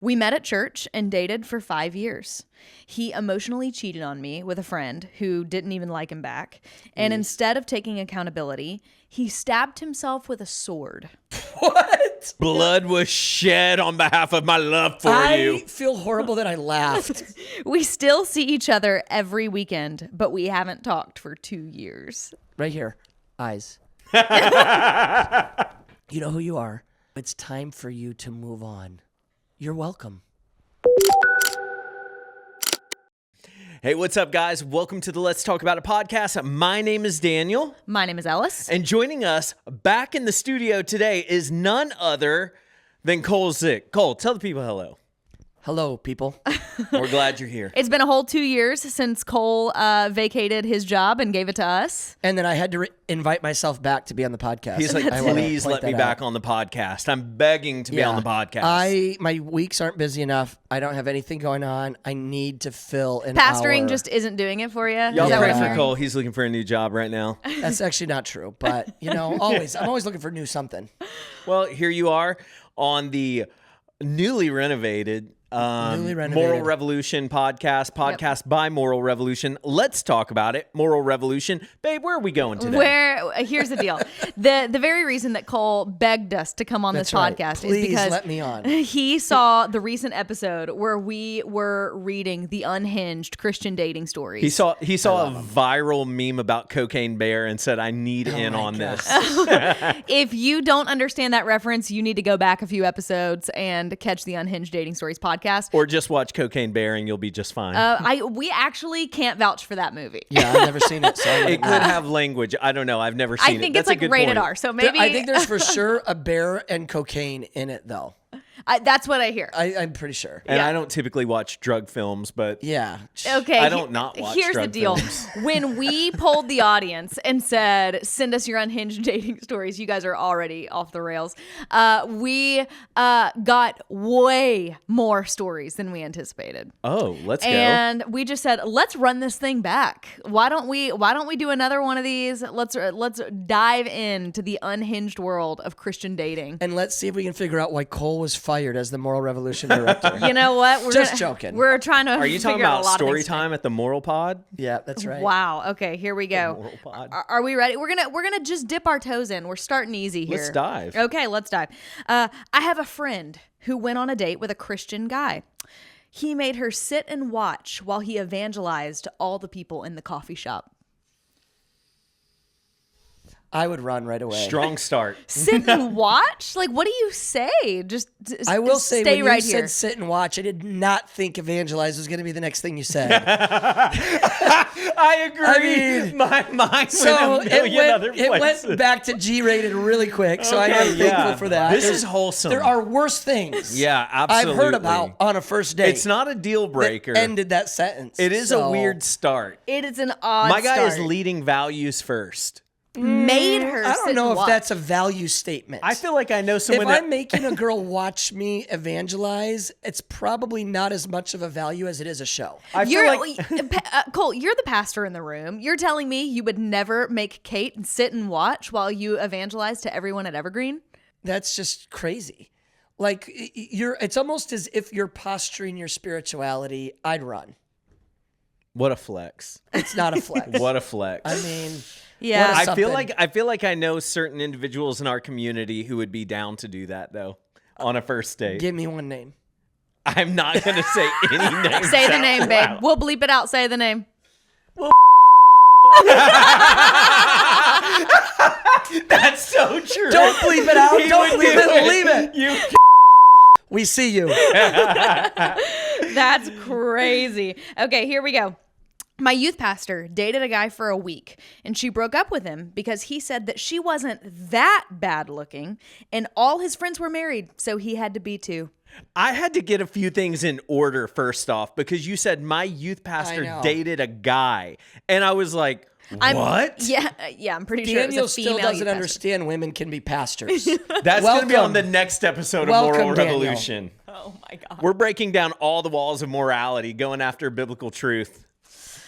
We met at church and dated for 5 years. He emotionally cheated on me with a friend who didn't even like him back. And instead of taking accountability, he stabbed himself with a sword. What? Blood was shed on behalf of my love for you. I feel horrible that I laughed. We still see each other every weekend, but we haven't talked for 2 years. Right here. Eyes. You know who you are. It's time for you to move on. You're welcome. Hey, what's up, guys? Welcome to the Let's Talk About It podcast. My name is Daniel. My name is Ellis. And joining us back in the studio today is none other than Cole Zick. Cole, tell the people hello. Hello, people. We're glad you're here. It's been a whole 2 years since Cole vacated his job and gave it to us. And then I had to invite myself back to be on the podcast. He's like, please let me back on the podcast. I'm begging to be on the podcast. My weeks aren't busy enough. I don't have anything going on. I need to fill an Pastoring hour. just isn't doing it for you. Y'all Is that pray what I'm for hearing? Cole. He's looking for a new job right now. That's actually not true. But, you know, I'm always looking for new something. Well, here you are on the newly renovated Moral Revolution podcast by Moral Revolution. Let's talk about it. Moral Revolution. Babe, where are we going today? Here's the deal. The very reason that Cole begged us to come on this podcast is because let me on. He saw the recent episode where we were reading the unhinged Christian dating stories. He saw a viral meme about Cocaine Bear and said, I need in on this. If you don't understand that reference, you need to go back a few episodes and catch the Unhinged Dating Stories podcast. Or just watch Cocaine Bear and you'll be just fine. We actually can't vouch for that movie. Yeah, I've never seen it. So it could have language. I don't know. I've never seen it. I think That's it's like a good rated point. R, so maybe... I think there's for sure a bear and cocaine in it, though. that's what I hear. I'm pretty sure. And I don't typically watch drug films, but Yeah. Okay. I don't not watch Here's drug the deal. films. When we polled the audience and said, send us your unhinged dating stories, you guys are already off the rails. We got way more stories than we anticipated. Oh, let's go. And we just said, let's run this thing back. Why don't we do another one of these? Let's dive into the unhinged world of Christian dating. And let's see if we can figure out why Cole was fired as the Moral Revolution director. You know what? We're Just joking. We're trying to Are you talking figure out about a lot of story things. time at the Moral Pod? Yeah, that's right. Wow. Okay, here we go. Moral Pod. Are we ready? We're gonna just dip our toes in. We're starting easy here. Let's dive. Okay, let's dive. I have a friend who went on a date with a Christian guy. He made her sit and watch while he evangelized all the people in the coffee shop. I would run right away. Strong start. Sit and watch? Like, what do you say? Just I will say, stay when right you here. said sit and watch, I did not think evangelize was going to be the next thing you said. I agree. I mean, my mind So went a million other it places. went back to G-rated really quick, so I am Okay, thankful for that. This is wholesome. There are worse things Yeah, absolutely. I've heard about on a first date. It's not a deal breaker. that ended that sentence. It is So, a weird start. It is an odd My guy is start. leading values first. Made her I sit don't know and if watch. that's a value statement. I feel like I know if someone I'm making a girl watch me evangelize, it's probably not as much of a value as it is a show. I feel like Cole, you're the pastor in the room. You're telling me you would never make Kate sit and watch while you evangelize to everyone at Evergreen? That's just crazy. Like it's almost as if you're posturing your spirituality. I'd run. what a flex. It's not a flex. What a flex. I mean, Yeah. What a- I feel like I know certain individuals in our community who would be down to do that though on a first date. give me one name. I'm not going to say any names. Say the out name, babe. loud. We'll bleep it out. Say the name. That's so true. Don't bleep it out. He Don't would bleep do it. Leave it. You We see you. That's crazy. Okay, here we go. My youth pastor dated a guy for a week, and she broke up with him because he said that she wasn't that bad looking, and all his friends were married, so he had to be too. I had to get a few things in order first off because you said my youth pastor know. dated a guy, and I was like, what? Yeah, I'm pretty sure it Daniel was a still female doesn't youth pastor. understand women can be pastors. That's going to be on Welcome. the next episode of Welcome, Moral Daniel. Revolution. Oh my God. We're breaking down all the walls of morality, going after biblical truth.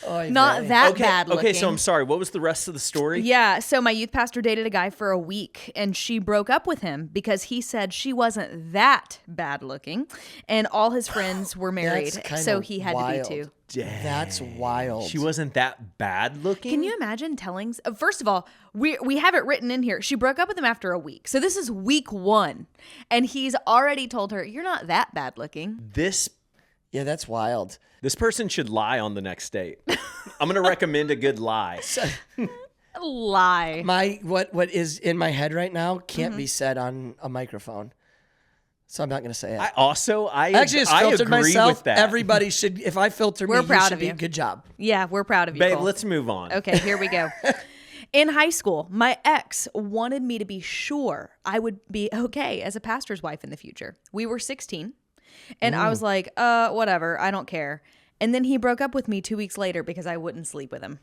Not that bad looking. Okay, so I'm sorry. What was the rest of the story? Yeah, so my youth pastor dated a guy for a week, and she broke up with him because he said she wasn't that bad looking, and all his friends were married, so he had to be too. Dang. That's wild. She wasn't that bad looking? Can you imagine telling... First of all, we have it written in here. She broke up with him after a week. So this is week 1. And he's already told her, you're not that bad looking. Yeah, that's wild. This person should lie on the next date. I'm going to recommend a good lie. Lie. What is in my head right now can't be said on a microphone. So I'm not going to say it. I actually just filtered agree myself. with that. Everybody should, if I filter We're me, proud you should of be. you. Good job. Yeah, we're proud of you, Babe, Cole. let's move on. Okay, here we go. In high school, my ex wanted me to be sure I would be okay as a pastor's wife in the future. We were 16, and I was like, whatever, I don't care. And then he broke up with me 2 weeks later because I wouldn't sleep with him.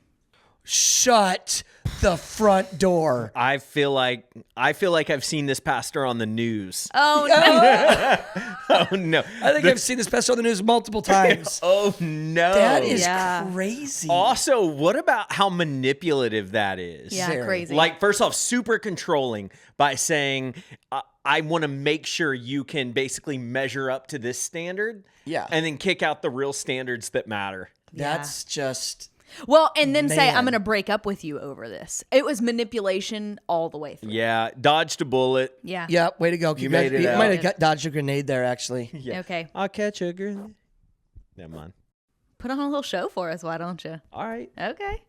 Shut the front door. I feel like I've seen this pastor on the news. Oh, no. Oh no. I think I've seen this pastor on the news multiple times. Oh no. That is Yeah. crazy. Also, what about how manipulative that is? Yeah, Very. crazy. Like, first off, super controlling by saying, I want to make sure you can basically measure up to this standard. Yeah. And then kick out the real standards that matter. That's just... Well, and then say, I'm Man. going to break up with you over this. It was manipulation all the way through. Yeah. Dodged a bullet. Yeah. Yeah, way to go. You made it You out. might have got dodged a grenade there, actually. Yeah. Okay. I'll catch a girl. Never mind. Put on a little show for us, why don't you? All right. Okay.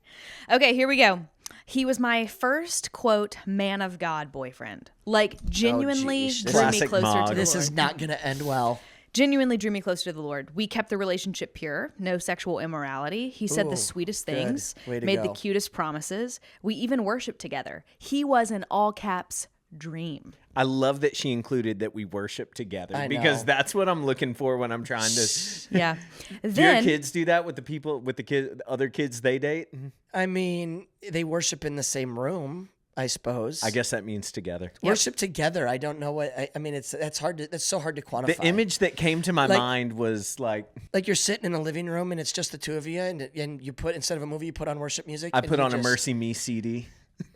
Okay, here we go. He was my first, quote, man of God boyfriend. Like, genuinely geez. drew me Classic closer Mog. to the This Lord. is not going to end well. Genuinely drew me closer to the Lord. We kept the relationship pure, no sexual immorality. He said Ooh, the sweetest good. things, Way to made the go. cutest promises. We even worshiped together. He was an all caps dream. I love that she included that we worship together I because know. that's what I'm looking for when I'm trying to. Yeah. Do your Then, kids do that with the people, with the other kids they date? I mean, they worship in the same room, I suppose. I guess that means together. Worship together. I don't know what... I mean, that's so hard to quantify. The image that came to my Like- mind was like, Like you're sitting in a living room and it's just the two of you, and you put, instead of a movie, you put on worship music. I and put you on a just- Mercy Me CD.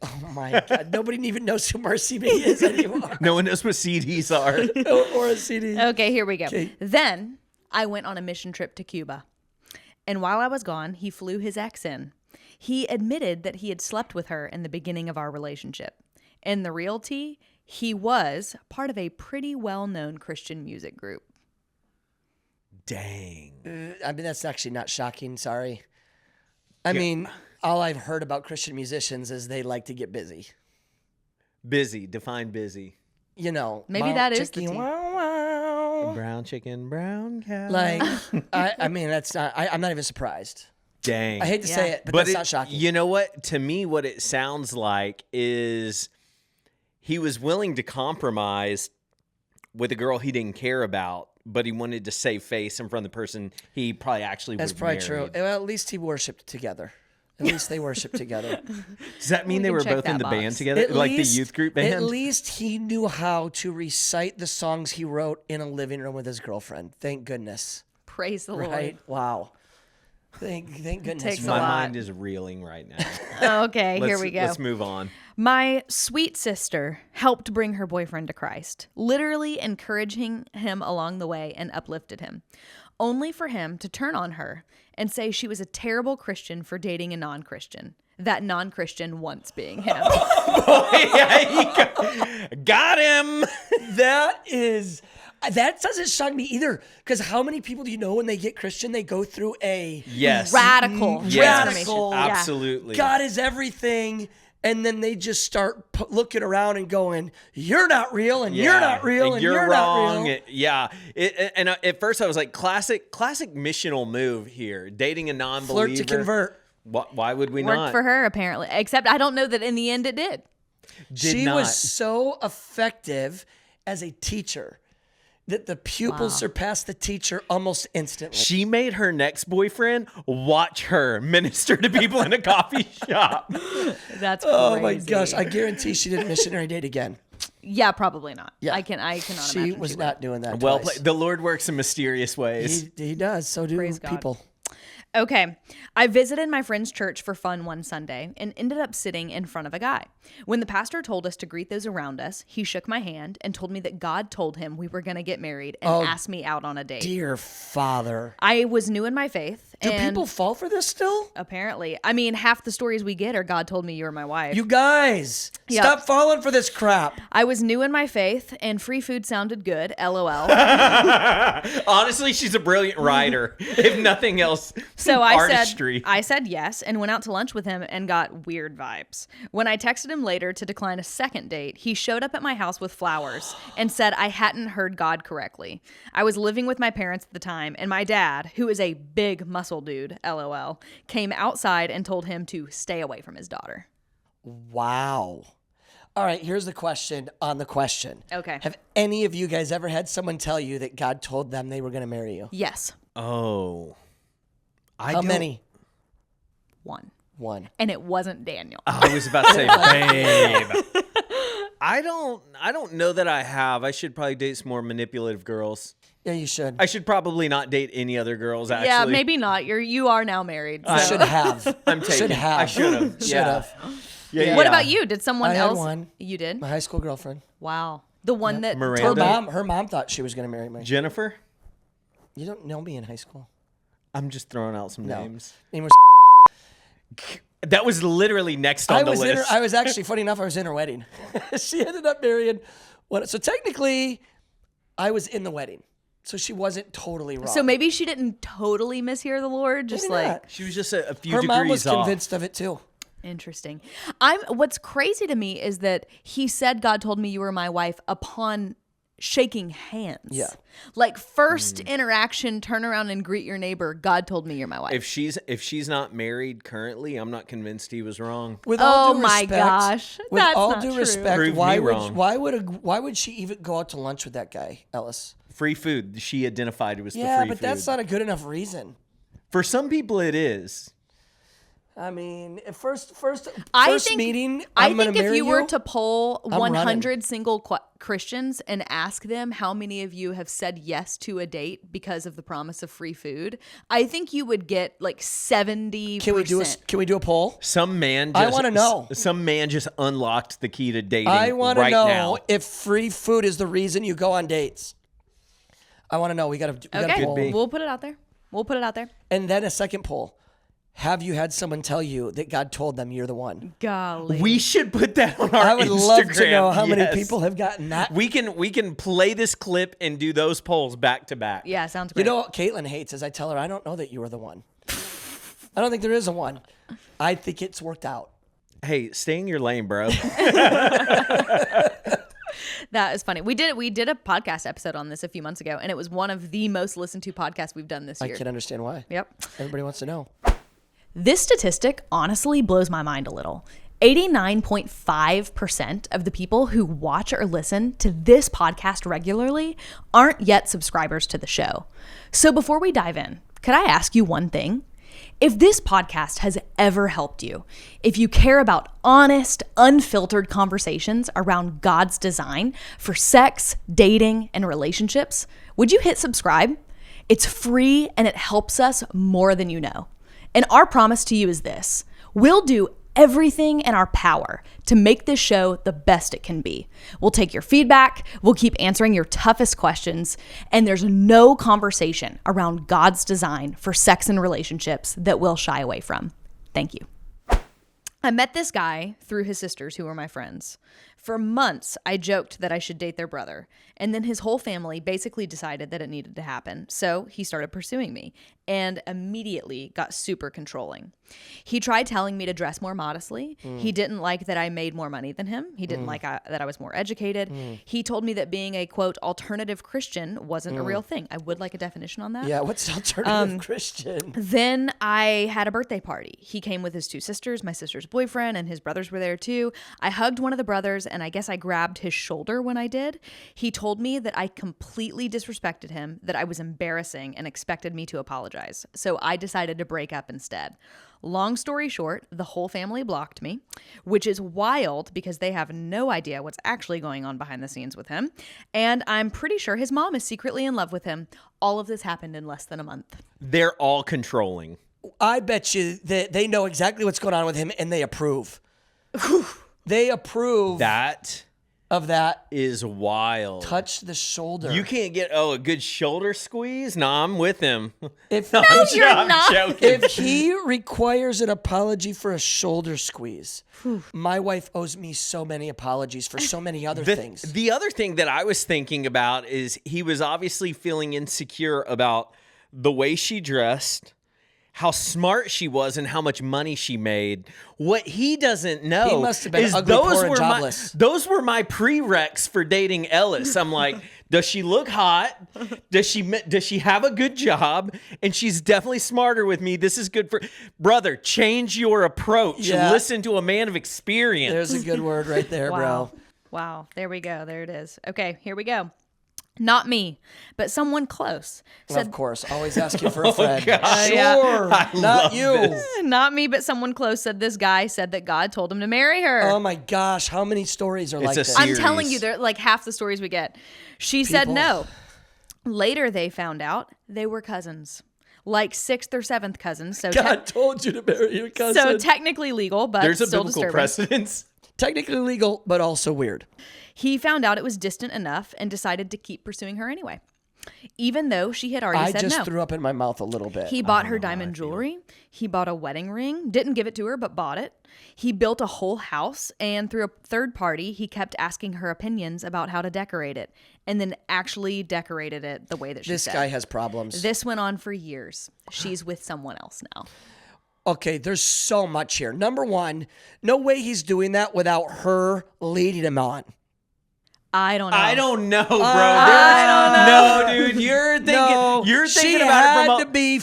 Oh my God. Nobody even knows who Mercy Me is anymore. No one knows what CDs are. Or a CD. okay, here we go. Okay. Then I went on a mission trip to Cuba. And while I was gone, he flew his ex in. He admitted that he had slept with her in the beginning of our relationship. And the real tea, he was part of a pretty well-known Christian music group. Dang. I mean, that's actually not shocking. Sorry. I mean, all I've heard about Christian musicians is they like to get busy. Busy. Define busy. You know. Maybe wow, that is the chicken, tea. wow, wow. Brown chicken, brown cow. Like, I mean, that's not... I'm not even surprised. Dang. I hate to Yeah. say it, but that's it- not shocking. You know what? To me, what it sounds like is he was willing to compromise with a girl he didn't care about, but he wanted to save face in front of the person he probably actually That's would probably marry. true. Well, at least he worshipped together. At least they worshiped together. Does that mean We they can were check both in that the band box. together, At like least- the youth group band? At least he knew how to recite the songs he wrote in a living room with his girlfriend. Thank goodness. Praise the Right? Lord. Wow. Thank goodness. Takes for a My that. lot. mind is reeling right now. Okay, here we go. Let's move on. My sweet sister helped bring her boyfriend to Christ, literally encouraging him along the way and uplifted him, only for him to turn on her and say she was a terrible Christian for dating a non-Christian. That non-Christian once being him. Got him. That doesn't shock me either. Because how many people do you know when they get Christian, they go through a Yes. Radical Yes. transformation. Yeah. Absolutely. God is everything, and then they just start looking around and going, "You're not real, and you're not real, and you're wrong. not real." And at first I was like, classic missional move here. Dating a non-believer. Flirt to convert. Why would we Worked not? for her, apparently. Except I don't know that in the end it did. She not. was so effective as a teacher that the pupils surpassed the teacher almost instantly. She made her next boyfriend watch her minister to people in a coffee shop. That's crazy. Oh my gosh! I guarantee she didn't missionary date again. Yeah, probably not. Yeah. I cannot She imagine was she not doing that. Well twice. played. The Lord works in mysterious ways. He does. So do Praise God. people. Okay. I visited my friend's church for fun one Sunday and ended up sitting in front of a guy. When the pastor told us to greet those around us, he shook my hand and told me that God told him we were going to get married and asked me out on a date. Dear Father. I was new in my faith. Do and people fall for this still? Apparently. I mean, half the stories we get are God told me you were my wife. You guys, Yep. stop falling for this crap. I was new in my faith and free food sounded good. LOL. Honestly, she's a brilliant writer. If nothing else, So artistry. I said yes and went out to lunch with him and got weird vibes. When I texted him later to decline a second date, he showed up at my house with flowers and said I hadn't heard God correctly. I was living with my parents at the time, and my dad, who is a big muscle dude, LOL, came outside and told him to stay away from his daughter. Wow. All right, here's the question on the question. Okay. Have any of you guys ever had someone tell you that God told them they were going to marry you? Yes. Oh. How many? One. And it wasn't Daniel. I was about to say, babe. I don't know that I have. I should probably date some more manipulative girls. Yeah, you should. I should probably not date any other girls, actually. Yeah, maybe not. You are now married. You so. should have. I'm taking. Should have. I should have. Should Yeah. have. Yeah. What about you? Did someone I had else? one. You did? My high school girlfriend. Wow. The one that Miranda? Her mom thought she was going to marry me. Jennifer? You don't know me in high school. I'm just throwing out some No. names. Name was That was literally next on the list. I was actually, funny enough, I was in her wedding. She ended up marrying. So technically, I was in the wedding. So she wasn't totally wrong. So maybe she didn't totally mishear the Lord. Just Maybe like not. She was just a few Her degrees mom was off. convinced of it too. interesting. What's crazy to me is that he said God told me you were my wife upon shaking hands. Yeah. Like first interaction, turn around and greet your neighbor. God told me you're my wife. If she's not married currently, I'm not convinced he was wrong. With all due my respect, gosh. With That's all not due true. respect, Prove why me would wrong. why would she even go out to lunch with that guy, Ellis? Free food. She identified it was the Yeah, free but food. that's not a good enough reason. For some people, it is. I mean, first meeting, I I'm gonna think if marry you were to poll I'm 100 running. single Christians and ask them how many of you have said yes to a date because of the promise of free food, I think you would get like 70%. Can we do a poll? Some man. I Just, wanna know. Some man just unlocked the key to dating. I want right to know now. if free food is the reason you go on dates. I want to know. We got to Okay, poll. we'll put it out there. And then a second poll. Have you had someone tell you that God told them you're the one? Golly. We should put that on our I would Instagram. love to know how many Yes. people have gotten that. We can play this clip and do those polls back to back. Yeah, sounds You great. know what Caitlin hates is I tell her I don't know that you were the one. I don't think there is a one. I think it's worked out. Hey, stay in your lane, bro. That is funny. We did a podcast episode on this a few months ago, and it was one of the most listened to podcasts we've done this I year. can understand why. Yep. Everybody wants to know. This statistic honestly blows my mind a little. 89.5% of the people who watch or listen to this podcast regularly aren't yet subscribers to the show. So before we dive in, could I ask you one thing? If this podcast has ever helped you, if you care about honest, unfiltered conversations around God's design for sex, dating, and relationships, would you hit subscribe? It's free and it helps us more than you know. And our promise to you is this: we'll do everything in our power to make this show the best it can be. We'll take your feedback, we'll keep answering your toughest questions, and there's no conversation around God's design for sex and relationships that we'll shy away from. Thank you. I met this guy through his sisters who were my friends. For months, I joked that I should date their brother, and then his whole family basically decided that it needed to happen. So he started pursuing me and immediately got super controlling. He tried telling me to dress more modestly. He didn't like that I made more money than him. He didn't like that I was more educated. He told me that being a, quote, alternative Christian wasn't a real thing. I would like a definition on that. Yeah, what's alternative Christian? Then I had a birthday party. He came with his two sisters, my sister's boyfriend, and his brothers were there too. I hugged one of the brothers, and I guess I grabbed his shoulder when I did. He told me that I completely disrespected him, that I was embarrassing, and expected me to apologize. So I decided to break up instead. Long story short, the whole family blocked me, which is wild because they have no idea what's actually going on behind the scenes with him. And I'm pretty sure his mom is secretly in love with him. All of this happened in less than a month. They're all controlling. I bet you that they know exactly what's going on with him and they approve. They approve That of that. is wild. Touch the shoulder. You can't get a good shoulder squeeze? Nah, I'm with him. If, you're I'm not. joking. if he requires an apology for a shoulder squeeze, my wife owes me so many apologies for so many other things. The other thing that I was thinking about is he was obviously feeling insecure about the way she dressed, how smart she was, and how much money she made. What he doesn't know He must have been is ugly, poor, and jobless. those were my prereqs for dating Ellis. I'm like, does she look hot? Does she have a good job? And she's definitely smarter with me. This is good for brother. Change your approach. Yeah. Listen to a man of experience. There's a good word right there, Wow. bro. Wow. There we go. There it is. Okay, here we go. Not me, but someone close said, Of course, always ask you for a friend. gosh. Sure, Yeah. I not love you. this. not me, but someone close said this guy said that God told him to marry her. Oh my gosh, how many stories are like a this? I'm series. telling you, they're like half the stories we get. She said People. no. Later, they found out they were cousins, like 6th or 7th cousins. So, God told you to marry your cousin. so technically legal, but There's a still biblical disturbing. precedence. Technically legal, but also weird. He found out it was distant enough and decided to keep pursuing her anyway, even though she had already I said just no. threw up in my mouth a little bit. He bought her diamond jewelry. He bought a wedding ring. Didn't give it to her, but bought it. He built a whole house, and through a third party, he kept asking her opinions about how to decorate it, and then actually decorated it the way that she This said. guy has problems. This went on for years. She's with someone else now. Okay, there's so much here. Number one, no way he's doing that without her leading him on. I don't know. I don't know, bro. I No, dude, you're thinking. No, You're thinking she about had it from a to be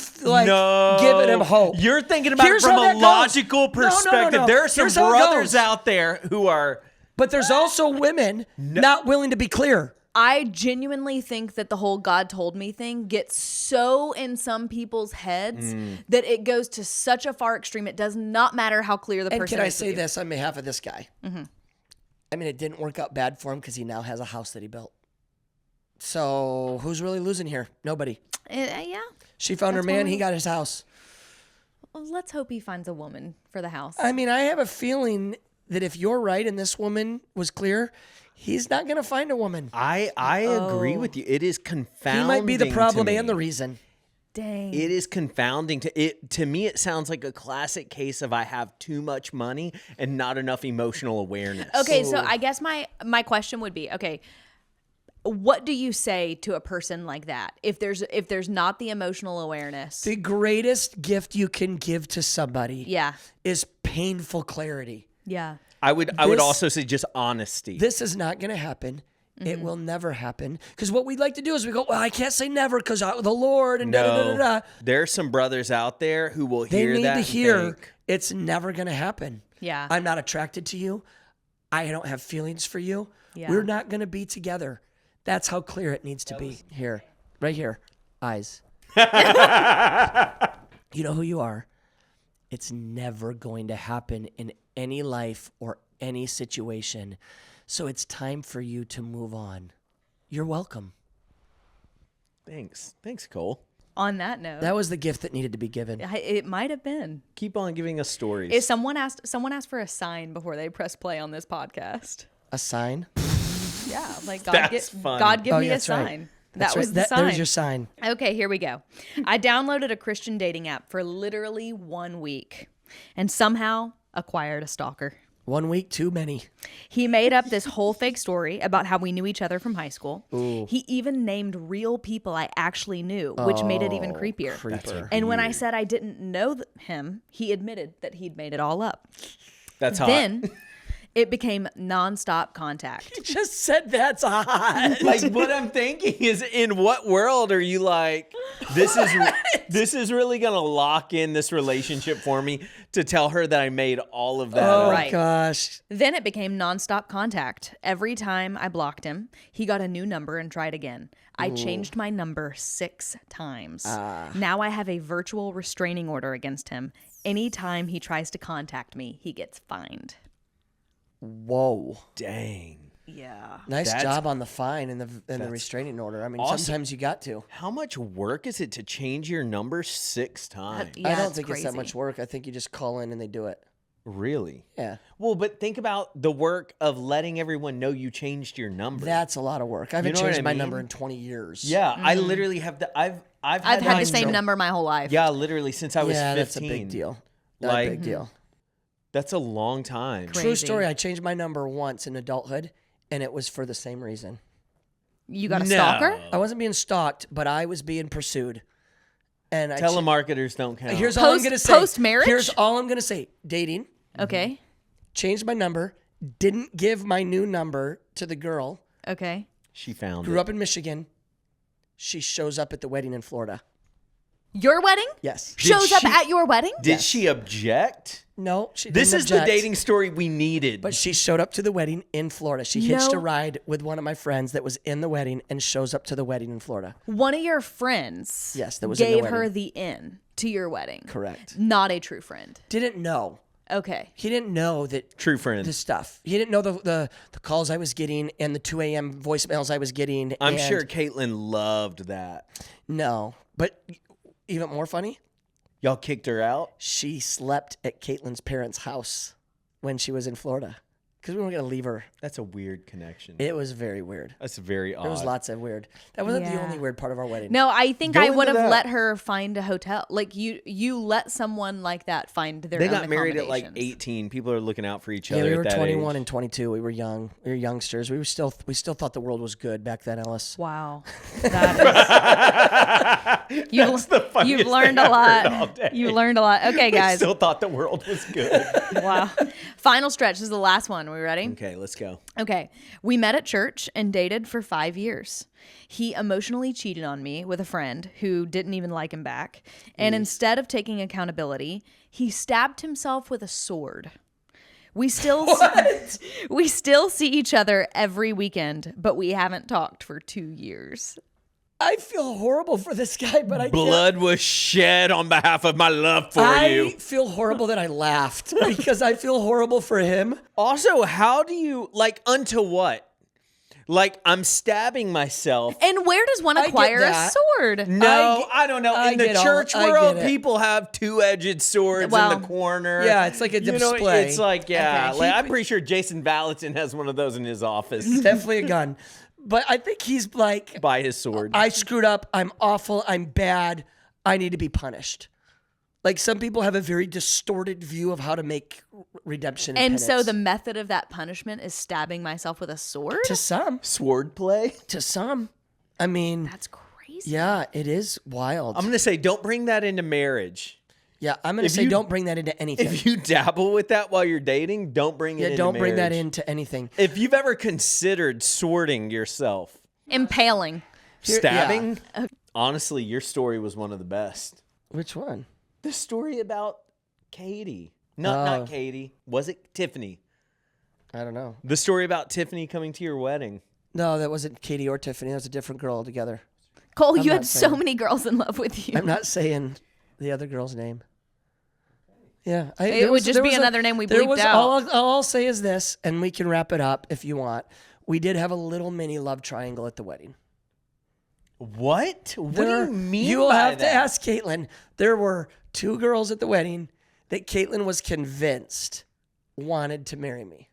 giving him hope. You're thinking about Here's it from how a that goes. logical No, no, no, perspective. no. There are some Here's how it brothers goes. out there who are. But there's also women not willing to be clear. I genuinely think that the whole God told me thing gets so in some people's heads that it goes to such a far extreme. It does not matter how clear the And person can I is. say with you. this on behalf of this guy? Mm-hmm. I mean, it didn't work out bad for him because he now has a house that he built. So who's really losing here? Nobody. Yeah. She found her That's man. one of He the- got his house. Well, let's hope he finds a woman for the house. I mean, I have a feeling that if you're right and this woman was clear, he's not going to find a woman. I agree with you. It is confounding. He might be the problem to me. and the reason. Dang. It is confounding to me. It sounds like a classic case of I have too much money and not enough emotional awareness. Okay, so I guess my question would be, okay, what do you say to a person like that if there's not the emotional awareness? The greatest gift you can give to somebody Yeah. is painful clarity. Yeah. I would This- also say just honesty. This is not going to happen. Mm-hmm. It will never happen. Because what we'd like to do is we go, well, I can't say never because the Lord and no, da-da-da-da-da. there are some brothers out there who will They hear need that to and hear think, it's never going to happen. Yeah. I'm not attracted to you. I don't have feelings for you. Yeah. We're not going to be together. That's how clear it needs to be. Here, right here, eyes. You know who you are. It's never going to happen in any life or any situation. So it's time for you to move on. You're welcome. Thanks, Cole. On that note, That was the gift that needed to be given. it might have been. Keep on giving us stories. If someone asked for a sign before they press play on this podcast. A sign. Yeah, like That's funny. God give Oh, me yeah, a that's right. sign. That's That was right. the sign. There's your sign. Okay, here we go. I downloaded a Christian dating app for literally 1 week and somehow acquired a stalker. 1 week, too many. He made up this whole fake story about how we knew each other from high school. He even named real people I actually knew, which made it even creepier. Creeper. And when I said I didn't know him, he admitted that he'd made it all up. That's hot. Then it became nonstop contact. Just said that's hot. Like what I'm thinking is, in what world are you like? This is really gonna lock in this relationship for me to tell her that I made all of that. Oh, up. Right. gosh. Then it became nonstop contact. Every time I blocked him, he got a new number and tried again. I changed my number 6 times. Now I have a virtual restraining order against him. Anytime he tries to contact me, he gets fined. Whoa. Dang. Yeah. Nice job on the fine and the restraining order. I mean, awesome. sometimes you got to. How much work is it to change your number 6 times? Yeah, I don't think crazy. it's that much work. I think you just call in and they do it. Really? Yeah. Well, but think about the work of letting everyone know you changed your number. That's a lot of work. I haven't know what changed I my mean? number in 20 years. Yeah, I literally have the. I've had the same number my whole life. Yeah, literally since I was 15. That's a big deal. Like, a big deal. That's a long time. Crazy. True story. I changed my number once in adulthood, and it was for the same reason. You got a stalker? I wasn't being stalked, but I was being pursued. And Telemarketers don't count. Here's all I'm gonna say. Post-marriage? Here's all I'm gonna say. Dating. Okay. Changed my number. Didn't give my new number to the girl. Okay. She found Grew it. up in Michigan. She shows up at the wedding in Florida. Your wedding? Yes. Shows up at your wedding? Did she object? No, she didn't This is the object. dating story we needed. But she showed up to the wedding in Florida. She hitched a ride with one of my friends that was in the wedding and shows up to the wedding in Florida. One of your friends Yes, that was in the gave wedding. her the in to your wedding. Correct. Not a true friend. Didn't know. Okay. He didn't know that True friend. the stuff. He didn't know the calls I was getting and the 2 a.m. voicemails I was getting. I'm and sure Caitlin loved that. No. But even more funny, Y'all kicked her out? she slept at Caitlin's parents' house when she was in Florida because we weren't going to leave her. That's a weird connection. It was very weird. That's very odd. There was lots of weird. That wasn't the Yeah. only weird part of our wedding. No, I think Go I would into have that. let her find a hotel. Like you let someone like that find their They own got married at like accommodations. 18. People are looking out for each Yeah, other. we were at that 21 age. and 22. We were young. We were youngsters. We still thought the world was good back then, Ellis. Wow. That is you've learned a lot. You learned a lot. Okay, I guys. still thought the world was good. Wow. Final stretch. This is the last one. Are we ready? Okay, let's go. Okay. We met at church and dated for 5 years. He emotionally cheated on me with a friend who didn't even like him back. And instead of taking accountability, he stabbed himself with a sword. We still see each other every weekend, but we haven't talked for 2 years. I feel horrible for this guy, but I can't. Blood was shed on behalf of my love for I you. feel horrible that I laughed because I feel horrible for him. Also, how do you, like, unto what? Like, I'm stabbing myself. And where does one I get acquire a that. sword? No, I don't know. I In the get all- church I world, get it. people have two-edged swords Well, in the corner. Yeah, it's like a display. It's like, yeah. Okay. Like, I'm pretty sure Jason Valentin has one of those in his office Definitely a gun. But I think he's like, by his sword. I screwed up. I'm awful. I'm bad. I need to be punished. Like some people have a very distorted view of how to make redemption. And so penance. the method of that punishment is stabbing myself with a sword? to some, Sword play? I mean, That's crazy. yeah, it is wild. I'm going to say, don't bring that into marriage. Yeah, I'm going to If say you- don't bring that into anything. If you dabble with that while you're dating, don't bring it into don't bring that marriage. into anything. If you've ever considered swording yourself, Impaling. stabbing, honestly, your story was one of the best. Which one? The story about Katie. Not Katie. Was it Tiffany? I don't know. The story about Tiffany coming to your wedding. No, that wasn't Katie or Tiffany. That was a different girl altogether. Cole, I'm you not had so saying- many girls in love with you. I'm not saying the other girl's name. Yeah, It would just be another name we bleeped out. All I'll say is this, and we can wrap it up if you want. We did have a little mini love triangle at the wedding. What? What do you mean? You will by have that? to ask Caitlin. There were 2 girls at the wedding that Caitlin was convinced wanted to marry me.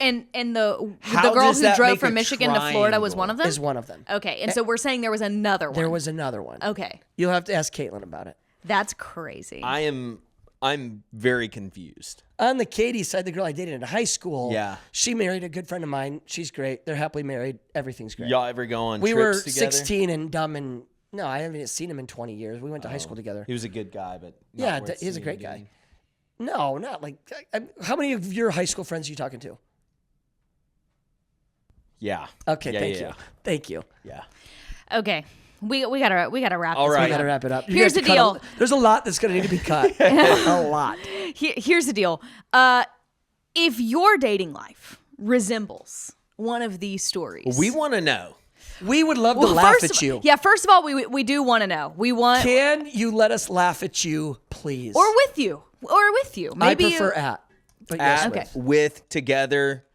And the How girl does who that drove make from a Michigan to Florida was triangle? one of them? Is one of them. Okay, and so we're saying there was another one. There was another one. Okay. You'll have to ask Caitlin about it. That's crazy. I'm very confused. On the Katie side, the girl I dated in high school, Yeah. she married a good friend of mine. She's great. They're happily married. Everything's great. Y'all ever go on We were trips together? 16 and dumb and no, I haven't seen him in 20 years. We went to high school together. He was a good guy, but not Yeah, worth he's a seeing great again. guy. No, not like. How many of your high school friends are you talking to? Yeah. Okay, Yeah, thank yeah, you. Thank you. Yeah. Okay. We gotta wrap All this right. We one got to up. wrap it up. You Here's have the to cut deal. there's a lot that's going to need to be cut. A lot. Here's the deal. If your dating life resembles one of these stories, We want to know. We would love to laugh first at you. Yeah, first of all, we do want to know. We want Can you let us laugh at you, please? or with you. I Maybe prefer you, at. But yes, At, Okay. with, together.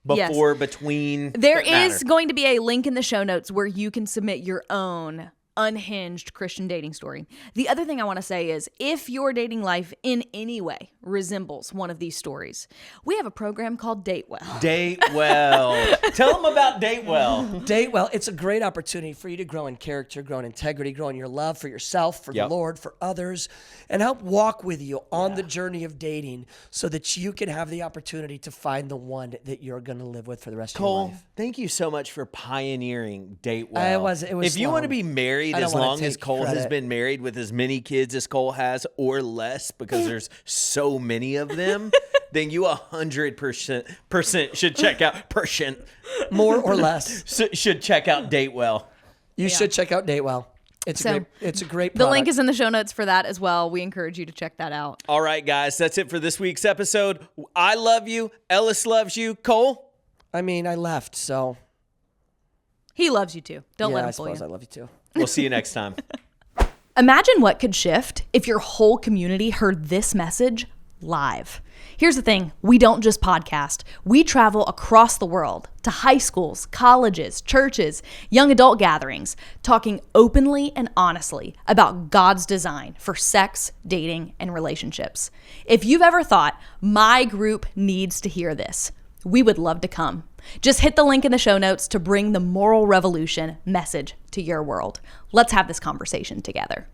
before, between. There is going to be a link in the show notes where you can submit your own unhinged Christian dating story. The other thing I want to say is, if your dating life in any way resembles one of these stories, we have a program called Date Well. Date Well. Tell them about Date Well. Date Well. It's a great opportunity for you to grow in character, grow in integrity, grow in your love for yourself, for the Lord, for others, and help walk with you on the journey of dating so that you can have the opportunity to find the one that you're going to live with for the rest of your life. Thank you so much for pioneering Date Well. It was if you want to be married as long as Cole has credit. been married, with as many kids as Cole has or less, because there's so many of them, then you 100% should check out more or less should check out Date Well. You should check out Date Well. It's a great product. The link is in the show notes for that as well. We encourage you to check that out. All right, guys, that's it for this week's episode. I love you. Ellis loves you. Cole? I mean, I left, so. He loves you too. Don't let him I fool suppose you. I love you too. We'll see you next time. Imagine what could shift if your whole community heard this message live. Here's the thing. We don't just podcast. We travel across the world to high schools, colleges, churches, young adult gatherings, talking openly and honestly about God's design for sex, dating, and relationships. If you've ever thought, my group needs to hear this, we would love to come. Just hit the link in the show notes to bring the moral revolution message to your world. Let's have this conversation together.